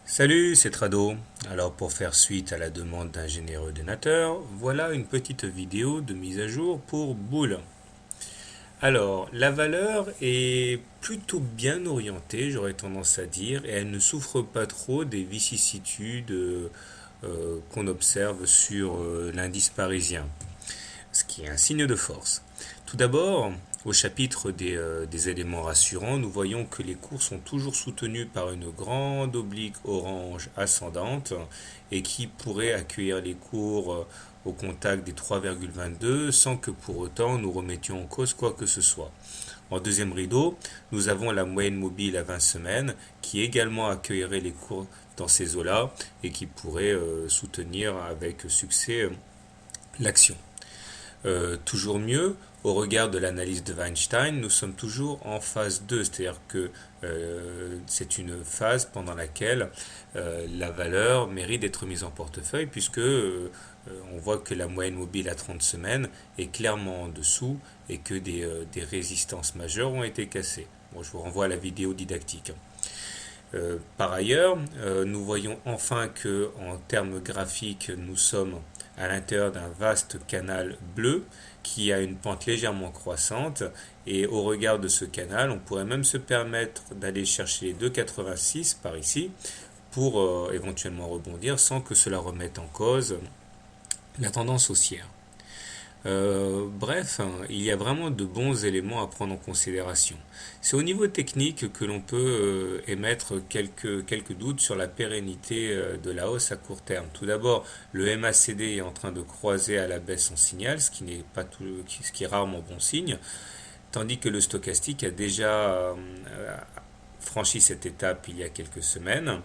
Salut, c'est Trado. Alors pour faire suite à la demande d'un généreux donateur, voilà une petite vidéo de mise à jour pour Boole. Alors, la valeur est plutôt bien orientée, j'aurais tendance à dire, et elle ne souffre pas trop des vicissitudes qu'on observe sur l'indice parisien, ce qui est un signe de force. Tout d'abord, au chapitre des éléments rassurants, nous voyons que les cours sont toujours soutenus par une grande oblique orange ascendante et qui pourrait accueillir les cours au contact des 3,22 sans que pour autant nous remettions en cause quoi que ce soit. En deuxième rideau, nous avons la moyenne mobile à 20 semaines qui également accueillerait les cours dans ces eaux-là et qui pourrait soutenir avec succès l'action. Toujours mieux, au regard de l'analyse de Weinstein, nous sommes toujours en phase 2, c'est-à-dire que c'est une phase pendant laquelle la valeur mérite d'être mise en portefeuille puisque on voit que la moyenne mobile à 30 semaines est clairement en dessous et que des résistances majeures ont été cassées. Bon, je vous renvoie à la vidéo didactique. Par ailleurs, nous voyons enfin que, en termes graphiques, nous sommes à l'intérieur d'un vaste canal bleu qui a une pente légèrement croissante et au regard de ce canal, on pourrait même se permettre d'aller chercher les 2,86 par ici pour éventuellement rebondir sans que cela remette en cause la tendance haussière. Bref, il y a vraiment de bons éléments à prendre en considération. C'est au niveau technique que l'on peut émettre quelques doutes sur la pérennité de la hausse à court terme. Tout d'abord, le MACD est en train de croiser à la baisse son signal, ce qui n'est pas tout, ce qui est rarement bon signe, tandis que le stochastique a déjà franchi cette étape il y a quelques semaines.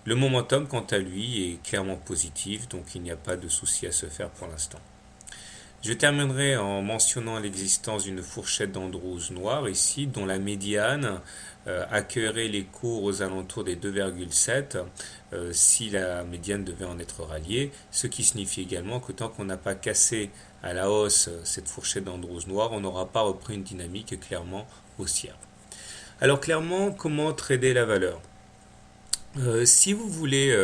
Le momentum, quant à lui, est clairement positif, donc il n'y a pas de souci à se faire pour l'instant. Je terminerai en mentionnant l'existence d'une fourchette d'Andrews noire ici, dont la médiane accueillerait les cours aux alentours des 2,7 si la médiane devait en être ralliée, ce qui signifie également que tant qu'on n'a pas cassé à la hausse cette fourchette d'Andrews noire, on n'aura pas repris une dynamique clairement haussière. Alors clairement, comment trader la valeur? Si vous voulez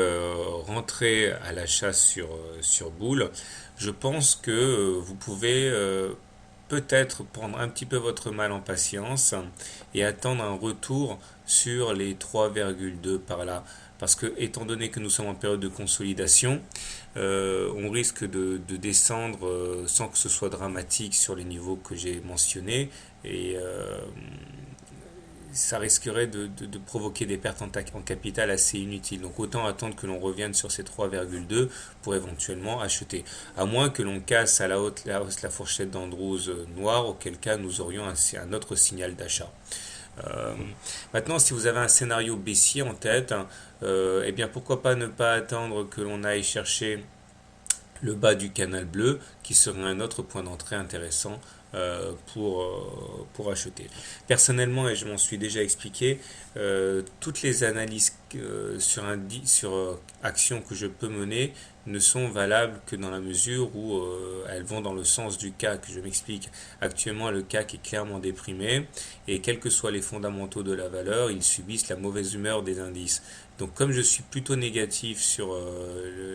rentrer à l'achat sur Boole, je pense que vous pouvez peut-être prendre un petit peu votre mal en patience et attendre un retour sur les 3,2 par là. Parce que, étant donné que nous sommes en période de consolidation, on risque de descendre sans que ce soit dramatique sur les niveaux que j'ai mentionnés. Et ça risquerait de provoquer des pertes en capital assez inutiles. Donc autant attendre que l'on revienne sur ces 3,2 pour éventuellement acheter. À moins que l'on casse à la hausse la fourchette d'Andrews noire, auquel cas nous aurions un autre signal d'achat. Euh, Maintenant, si vous avez un scénario baissier en tête, eh bien pourquoi pas ne pas attendre que l'on aille chercher le bas du canal bleu, qui serait un autre point d'entrée intéressant pour acheter. Personnellement, et je m'en suis déjà expliqué, toutes les analyses sur actions que je peux mener ne sont valables que dans la mesure où elles vont dans le sens du CAC. Je m'explique. Actuellement, le CAC est clairement déprimé et quels que soient les fondamentaux de la valeur, ils subissent la mauvaise humeur des indices. Donc comme je suis plutôt négatif sur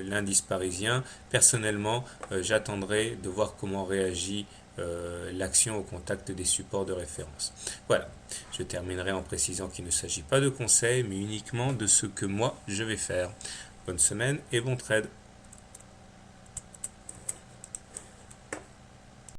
l'indice parisien, personnellement, j'attendrai de voir comment réagit l'action au contact des supports de référence. Voilà, je terminerai en précisant qu'il ne s'agit pas de conseils, mais uniquement de ce que moi je vais faire. Bonne semaine et bon trade.